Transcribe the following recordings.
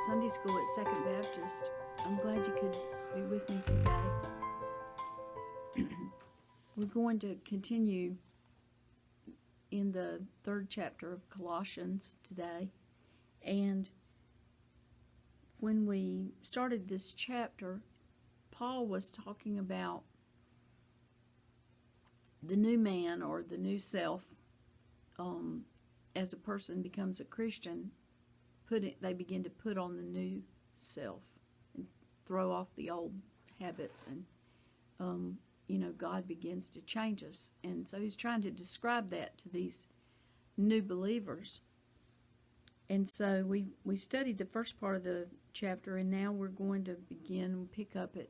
Sunday School at Second Baptist. I'm glad you could be with me today. We're going to continue in the third chapter of Colossians today. And when we started this chapter, Paul was talking about the new man or the new self. As a person becomes a Christian, they begin to put on the new self and throw off the old habits, and God begins to change us. And so he's trying to describe that to these new believers. And so we studied the first part of the chapter, and now we're going to begin and pick up at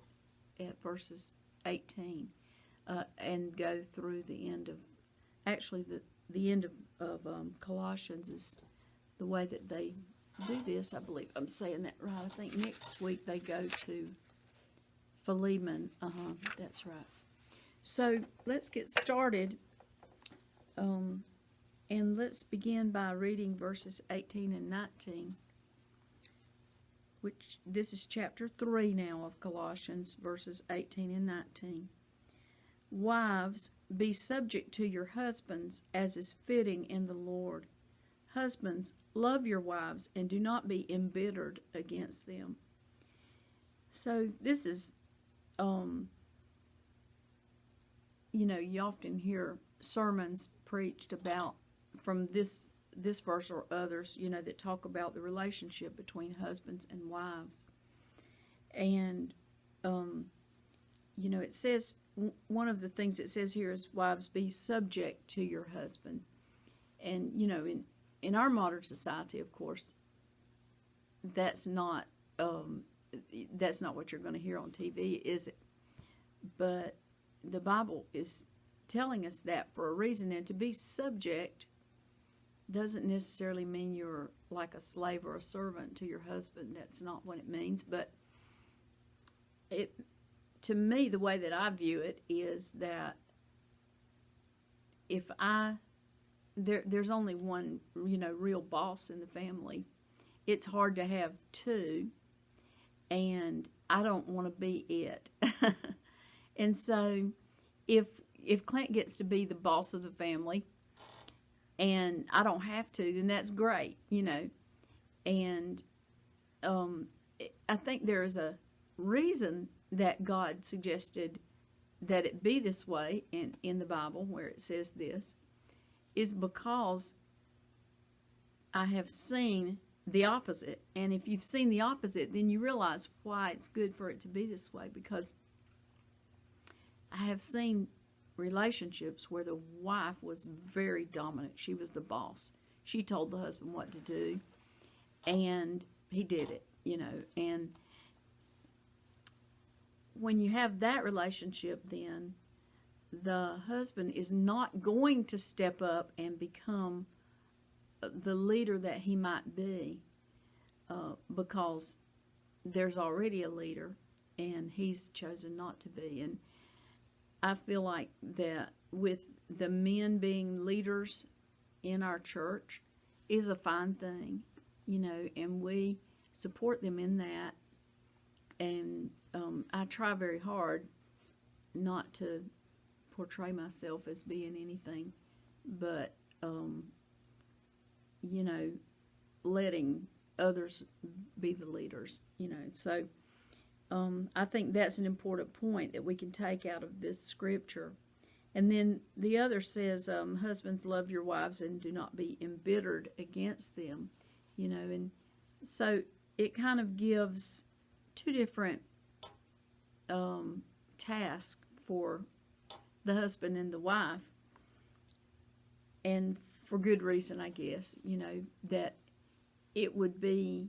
verses 18 and go through the end of, actually the end of Colossians is the way that they do this. I believe I'm saying that right. I think next week they go to Philemon. That's right. So let's get started, and let's begin by reading verses 18 and 19, which this is chapter 3 now of Colossians, verses 18 and 19. Wives, be subject to your husbands as is fitting in the Lord. Husbands, love your wives and do not be embittered against them. So this is, you often hear sermons preached about from this verse or others, that talk about the relationship between husbands and wives. And, it says, one of the things it says here is, wives, be subject to your husband. And, in our modern society, of course, that's not what you're going to hear on TV, is it? But the Bible is telling us that for a reason, and to be subject doesn't necessarily mean you're like a slave or a servant to your husband. That's not what it means. But to me, the way that I view it is that if there's only one, real boss in the family, it's hard to have two, and I don't want to be it. And so if Clint gets to be the boss of the family and I don't have to, then that's great, And I think there is a reason that God suggested that it be this way in the Bible, where it says this, is because I have seen the opposite. And if you've seen the opposite, then you realize why it's good for it to be this way, because I have seen relationships where the wife was very dominant. She was the boss. She told the husband what to do, and he did it, and when you have that relationship, then the husband is not going to step up and become the leader that he might be, because there's already a leader and he's chosen not to be. And I feel like that with the men being leaders in our church is a fine thing, and we support them in that. And I try very hard not to portray myself as being anything but, letting others be the leaders, So I think that's an important point that we can take out of this scripture. And then the other says, husbands, love your wives and do not be embittered against them, And so it kind of gives two different tasks for the husband and the wife, and for good reason, I guess, that it would be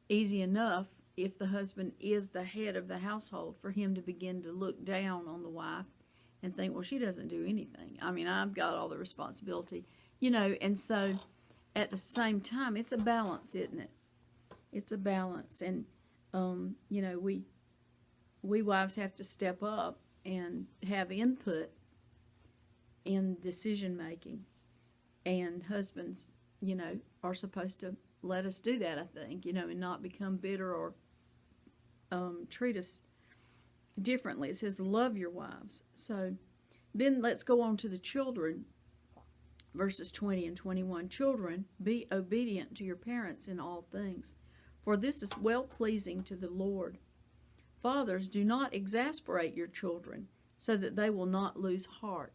easy enough if the husband is the head of the household for him to begin to look down on the wife and think, well, she doesn't do anything. I mean, I've got all the responsibility, and so at the same time, it's a balance, isn't it? It's a balance, and we wives have to step up and have input in decision making, and husbands are supposed to let us do that, I think, and not become bitter or treat us differently. It says, love your wives. So then let's go on to the children, verses 20 and 21. Children, be obedient to your parents in all things, for this is well-pleasing to the Lord. Fathers, do not exasperate your children, so that they will not lose heart.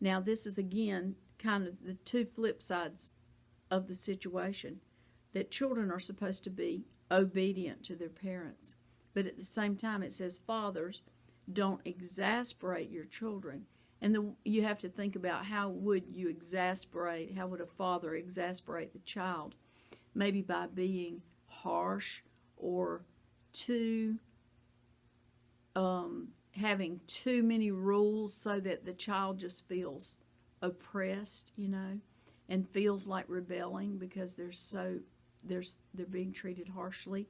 Now, this is again kind of the two flip sides of the situation, that children are supposed to be obedient to their parents. But at the same time, it says, fathers, don't exasperate your children. And you have to think about, how would a father exasperate the child? Maybe by being harsh, or having too many rules so that the child just feels oppressed, and feels like rebelling because they're being treated harshly.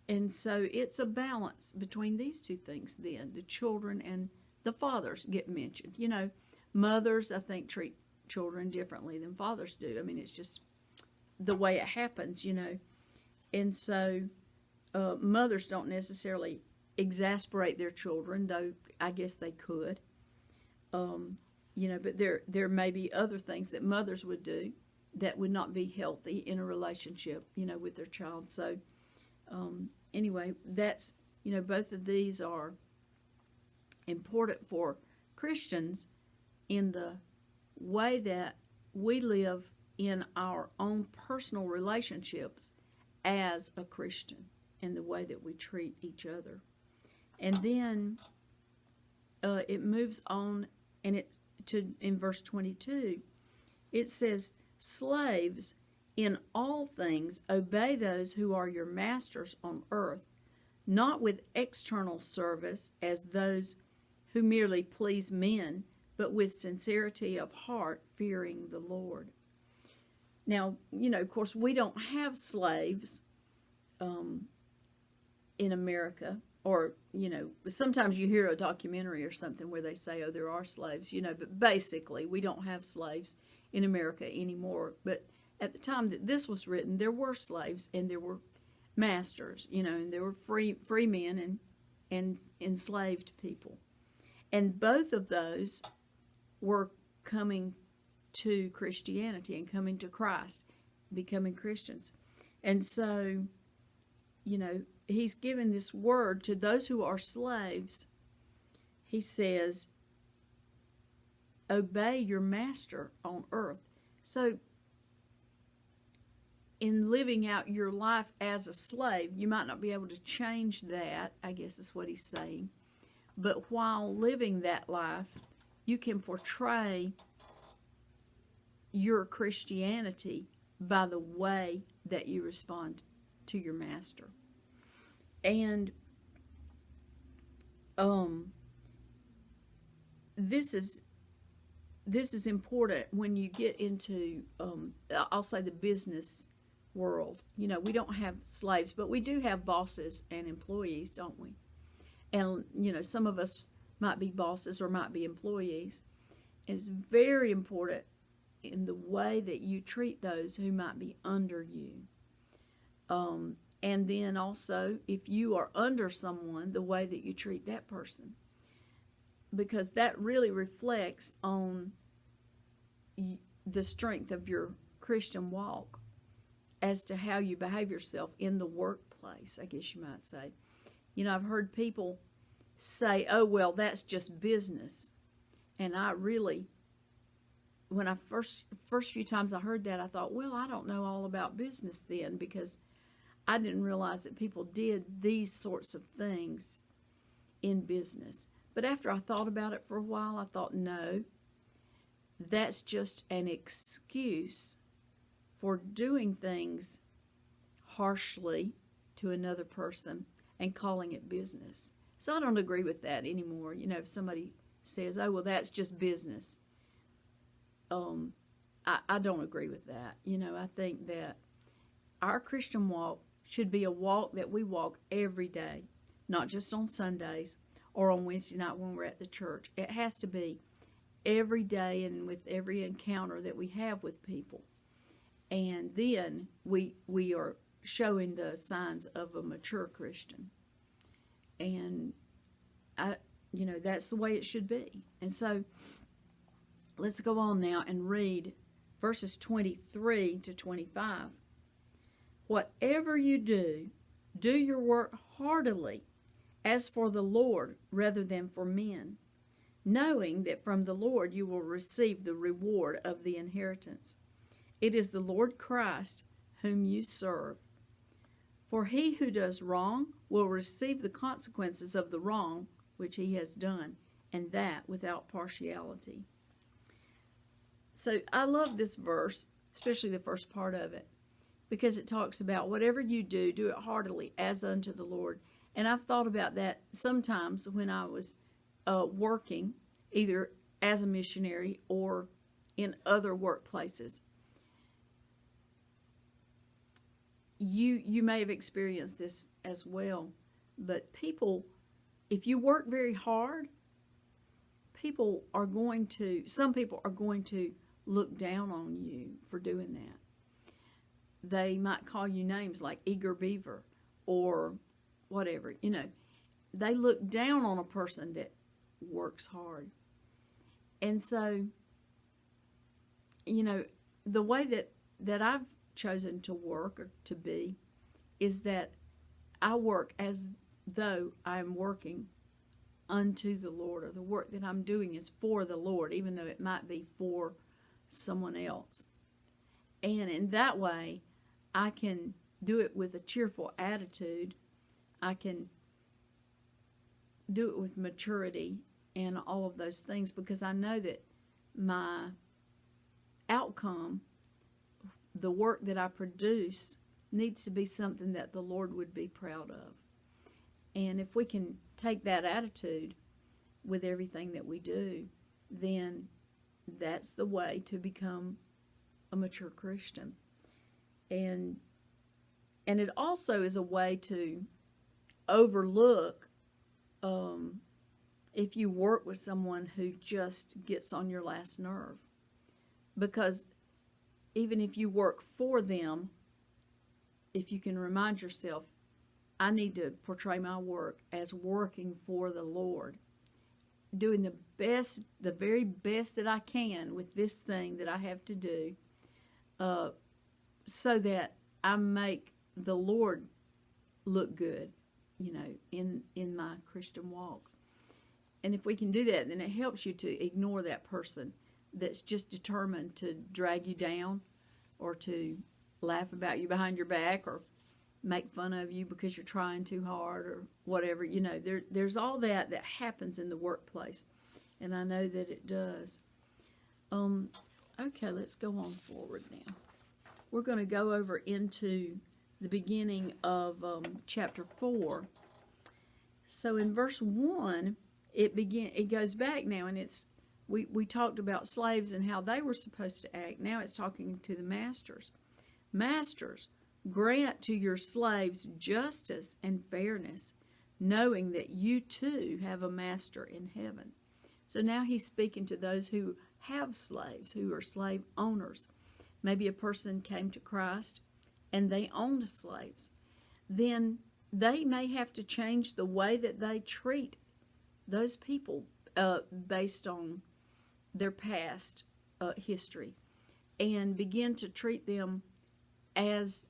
And so it's a balance between these two things then. The children and the fathers get mentioned. Mothers, I think, treat children differently than fathers do. I mean, it's just the way it happens, And so mothers don't necessarily exasperate their children, though I guess they could. But there may be other things that mothers would do that would not be healthy in a relationship, with their child. So anyway, that's, both of these are important for Christians in the way that we live in our own personal relationships as a Christian, and the way that we treat each other. And then it moves on, and in verse 22, it says, slaves, in all things obey those who are your masters on earth, not with external service as those who merely please men, but with sincerity of heart, fearing the Lord. Now, of course, we don't have slaves in America, or, sometimes you hear a documentary or something where they say, oh, there are slaves, but basically we don't have slaves in America anymore. But at the time that this was written, there were slaves and there were masters, and there were free men and enslaved people. And both of those were coming to Christianity and coming to Christ, becoming Christians. And so, he's given this word to those who are slaves. He says, obey your master on earth. So, in living out your life as a slave, you might not be able to change that, I guess is what he's saying. But while living that life, you can portray your Christianity by the way that you respond to your master. And this is important when you get into, I'll say, the business world. We don't have slaves, but we do have bosses and employees, don't we? And, some of us might be bosses or might be employees. It's very important in the way that you treat those who might be under you. And then also, if you are under someone, the way that you treat that person. Because that really reflects on the strength of your Christian walk as to how you behave yourself in the workplace, I guess you might say. I've heard people say, oh, well, that's just business. And I really, when I first few times I heard that, I thought, well, I don't know all about business then, because I didn't realize that people did these sorts of things in business. But after I thought about it for a while, I thought, no, that's just an excuse for doing things harshly to another person and calling it business. So I don't agree with that anymore. If somebody says, oh, well, that's just business, I don't agree with that. I think that our Christian walk should be a walk that we walk every day, not just on Sundays or on Wednesday night when we're at the church. It has to be every day and with every encounter that we have with people. And then we are showing the signs of a mature Christian. And that's the way it should be. And so let's go on now and read verses 23 to 25. Whatever you do, do your work heartily, as for the Lord rather than for men, knowing that from the Lord you will receive the reward of the inheritance. It is the Lord Christ whom you serve. For he who does wrong will receive the consequences of the wrong which he has done, and that without partiality. So I love this verse, especially the first part of it, because it talks about whatever you do, do it heartily as unto the Lord. And I've thought about that sometimes when I was working, either as a missionary or in other workplaces. You may have experienced this as well, but people, if you work very hard, some people are going to look down on you for doing that. They might call you names like eager beaver or whatever. They look down on a person that works hard. And so, the way that I've chosen to work or to be is that I work as though I'm working unto the Lord, or the work that I'm doing is for the Lord, even though it might be for someone else. And in that way, I can do it with a cheerful attitude. I can do it with maturity and all of those things, because I know that my outcome, the work that I produce, needs to be something that the Lord would be proud of. And if we can take that attitude with everything that we do, then that's the way to become a mature Christian. And it also is a way to overlook if you work with someone who just gets on your last nerve. Because even if you work for them, if you can remind yourself, I need to portray my work as working for the Lord, doing the very best that I can with this thing that I have to do, so that I make the Lord look good, in my Christian walk. And if we can do that, then it helps you to ignore that person that's just determined to drag you down or to laugh about you behind your back or make fun of you because you're trying too hard or whatever. There's all that happens in the workplace, and I know that it does. Okay, let's go on forward now. We're going to go over into the beginning of chapter 4. So in verse 1, it goes back now, and we talked about slaves and how they were supposed to act. Now it's talking to the masters. Masters, grant to your slaves justice and fairness, knowing that you too have a master in heaven. So now he's speaking to those who have slaves, who are slave owners. Maybe a person came to Christ and they owned slaves. Then they may have to change the way that they treat those people based on their past history, and begin to treat them as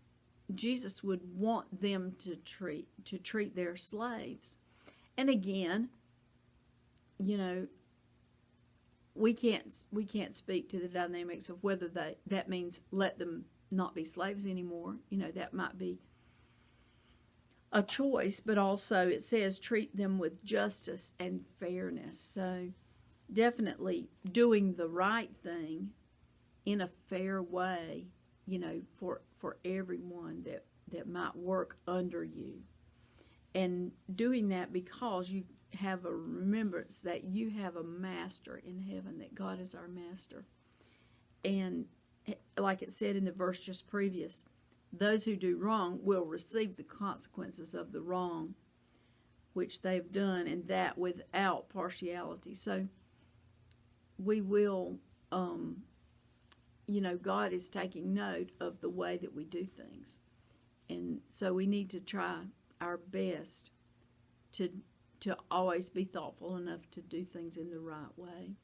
Jesus would want them to treat their slaves. And again, we can't speak to the dynamics of whether that means let them not be slaves anymore. That might be a choice, but also it says treat them with justice and fairness. So definitely doing the right thing in a fair way, for everyone that might work under you. And doing that because you have a remembrance that you have a master in heaven, that God is our master. And like it said in the verse just previous, those who do wrong will receive the consequences of the wrong which they've done, and that without partiality. So we will, God is taking note of the way that we do things. And so we need to try our best to always be thoughtful enough to do things in the right way.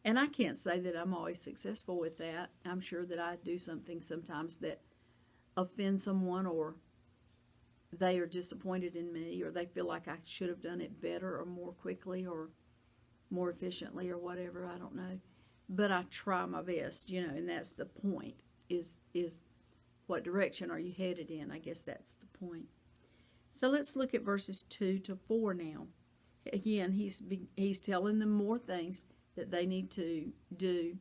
And I can't say that I'm always successful with that. I'm sure that I do something sometimes that offends someone, or they are disappointed in me, or they feel like I should have done it better or more quickly or more efficiently or whatever. I don't know. But I try my best, and that's the point, is what direction are you headed in? I guess that's the point. So let's look at verses 2 to 4 now. Again, he's telling them more things that they need to do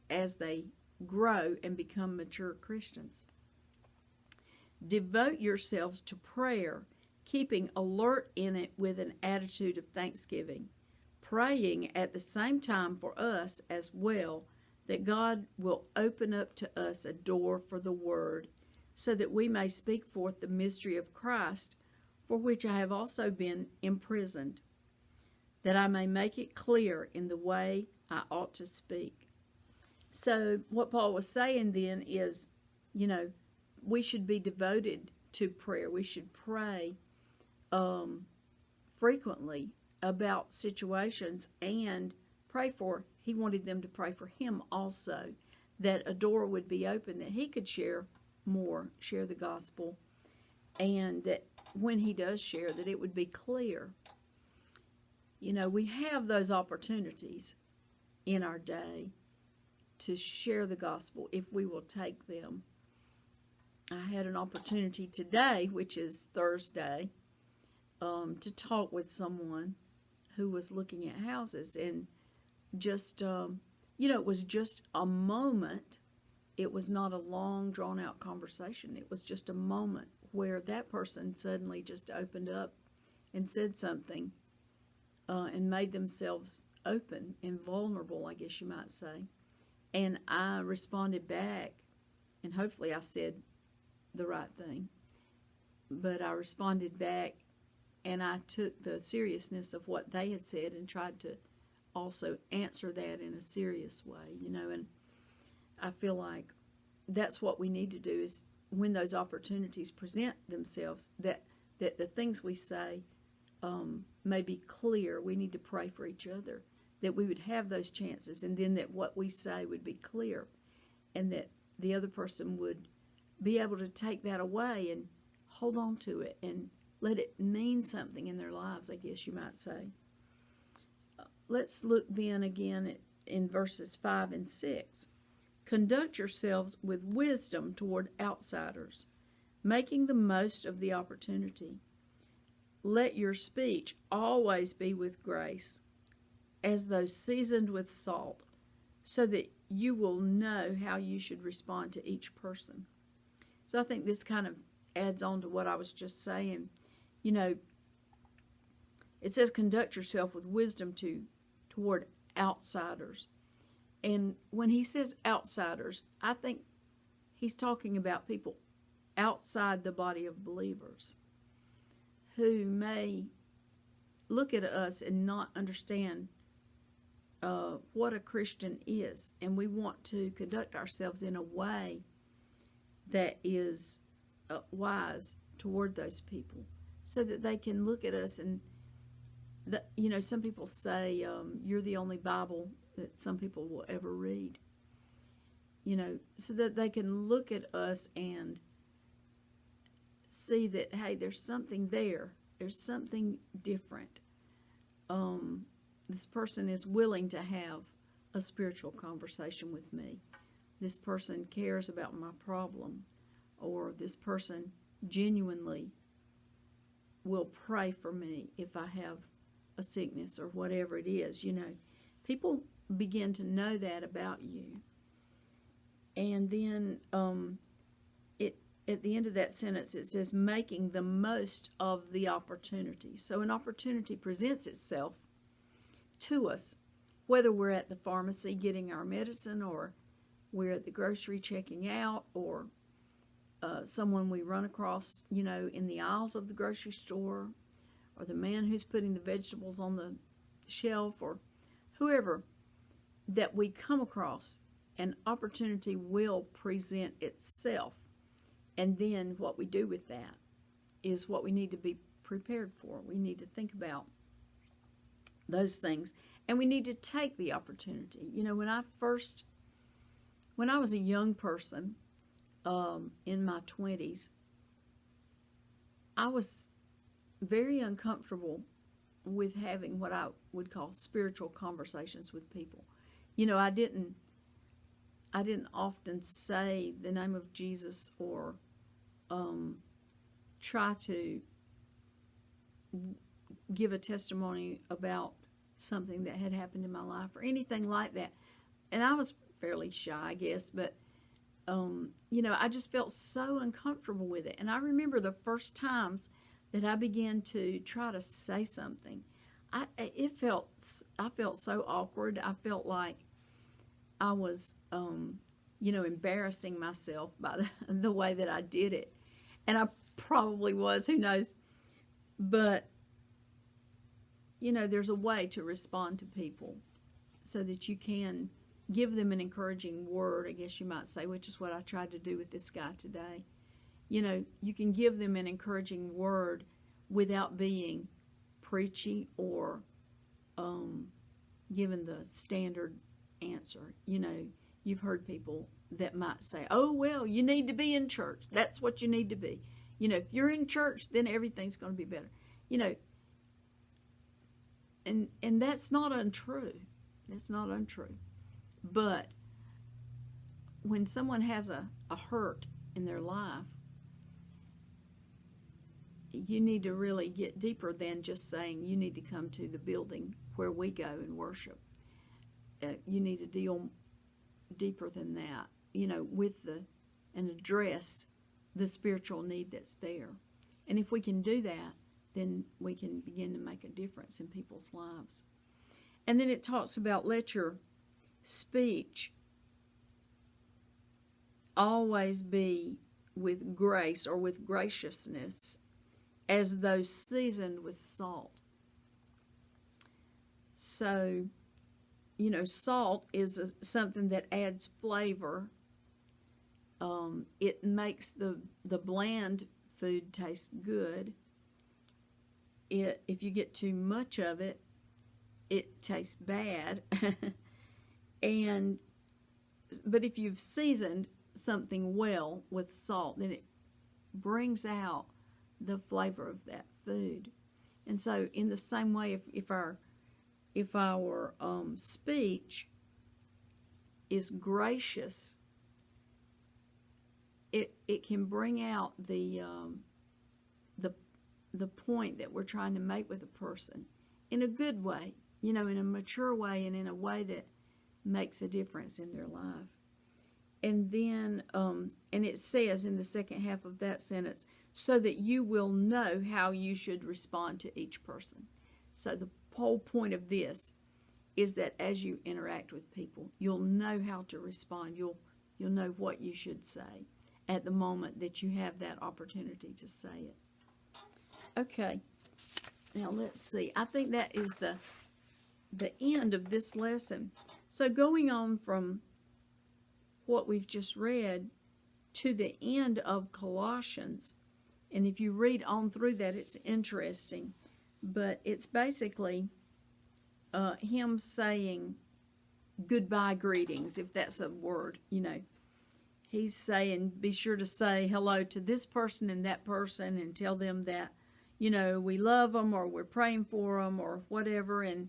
as they grow and become mature Christians. Devote yourselves to prayer, keeping alert in it with an attitude of thanksgiving, praying at the same time for us as well, that God will open up to us a door for the word, so that we may speak forth the mystery of Christ, for which I have also been imprisoned, that I may make it clear in the way I ought to speak. So what Paul was saying then is, we should be devoted to prayer. We should pray frequently about situations, and he wanted them to pray for him also, that a door would be open, that he could share the gospel, and that when he does share, that it would be clear. We have those opportunities in our day to share the gospel if we will take them. I had an opportunity today, which is Thursday, to talk with someone who was looking at houses, and just, it was just a moment. It was not a long, drawn-out conversation. It was just a moment where that person suddenly just opened up and said something and made themselves open and vulnerable, I guess you might say. And I responded back, and hopefully I said the right thing. But I responded back, and I took the seriousness of what they had said and tried to also answer that in a serious way, and I feel like that's what we need to do, is when those opportunities present themselves, that the things we say may be clear. We need to pray for each other, that we would have those chances, and then that what we say would be clear, and that the other person would be able to take that away and hold on to it and let it mean something in their lives, I guess you might say. Let's look then again in verses 5 and 6. Conduct yourselves with wisdom toward outsiders, making the most of the opportunity. Let your speech always be with grace, as though seasoned with salt, so that you will know how you should respond to each person. So I think this kind of adds on to what I was just saying. It says conduct yourself with wisdom toward outsiders. And when he says outsiders, I think he's talking about people outside the body of believers who may look at us and not understand what a Christian is. And we want to conduct ourselves in a way that is wise toward those people, so that they can look at us and, some people say you're the only Bible that some people will ever read, so that they can look at us and see that, hey, there's something there. There's something different. This person is willing to have a spiritual conversation with me. This person cares about my problem, or this person genuinely will pray for me if I have a sickness or whatever it is. People begin to know that about you. And then at the end of that sentence, it says, making the most of the opportunity. So an opportunity presents itself to us, whether we're at the pharmacy getting our medicine, or we're at the grocery checking out, or someone we run across, in the aisles of the grocery store, or the man who's putting the vegetables on the shelf, or whoever that we come across, an opportunity will present itself. And then what we do with that is what we need to be prepared for. We need to think about those things. And we need to take the opportunity. You know, when I was a young person, in my 20s, I was very uncomfortable with having what I would call spiritual conversations with people. You know, I didn't often say the name of Jesus or try to give a testimony about something that had happened in my life or anything like that. And I was fairly shy, I guess, but you know, I just felt so uncomfortable with it. And I remember the first times that I began to try to say something, I felt so awkward. I felt like I was, you know, embarrassing myself by the way that I did it. And I probably was, who knows. But, you know, there's a way to respond to people so that you can give them an encouraging word, I guess you might say, which is what I tried to do with this guy today. You know, you can give them an encouraging word without being preachy or giving the standard answer. You know, you've heard people that might say, oh, well, you need to be in church. That's what you need to be. You know, if you're in church, then everything's going to be better. You know, and that's not untrue. That's not untrue. But when someone has a hurt in their life, you need to really get deeper than just saying you need to come to the building where we go and worship. You need to deal deeper than that, you know, and address the spiritual need that's there. And if we can do that, then we can begin to make a difference in people's lives. And then it talks about let your speech always be with grace or with graciousness, as though seasoned with salt. So, you know, salt is something that adds flavor. It makes the bland food taste good. If you get too much of it, it tastes bad. But if you've seasoned something well with salt, then it brings out the flavor of that food. And so in the same way, if our speech is gracious, it can bring out the point that we're trying to make with a person in a good way, you know, in a mature way and in a way that makes a difference in their life. And then, and it says in the second half of that sentence, so that you will know how you should respond to each person. So the whole point of this is that as you interact with people, you'll know how to respond. You'll know what you should say at the moment that you have that opportunity to say it. Okay, now let's see. I think that is the end of this lesson. So going on from what we've just read to the end of Colossians, and if you read on through that, it's interesting, but it's basically him saying goodbye greetings, if that's a word, you know. He's saying, be sure to say hello to this person and that person and tell them that, you know, we love them or we're praying for them or whatever, and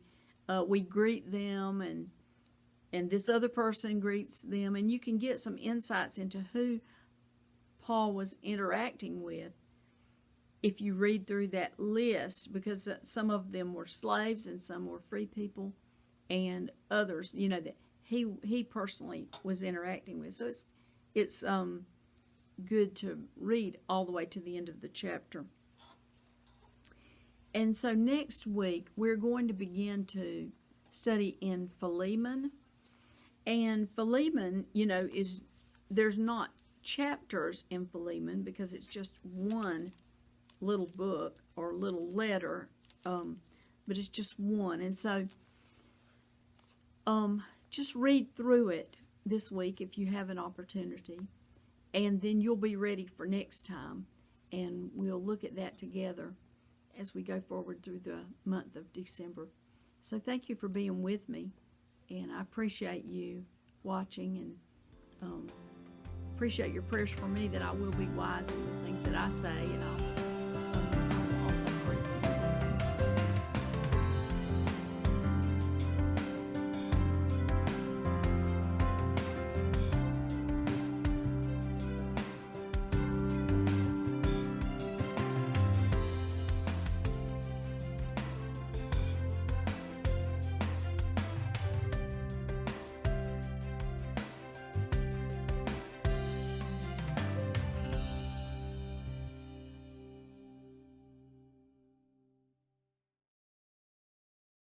we greet them, and this other person greets them, and you can get some insights into who Paul was interacting with if you read through that list, because some of them were slaves and some were free people, and others, you know, that he personally was interacting with. So it's good to read all the way to the end of the chapter. And so next week we're going to begin to study in Philemon. And Philemon, you know, there's not chapters in Philemon because it's just one little book or little letter, but it's just one. And so just read through it this week if you have an opportunity, and then you'll be ready for next time, and we'll look at that together as we go forward through the month of December. So thank you for being with me, and I appreciate you watching, and appreciate your prayers for me that I will be wise in the things that I say, and I'll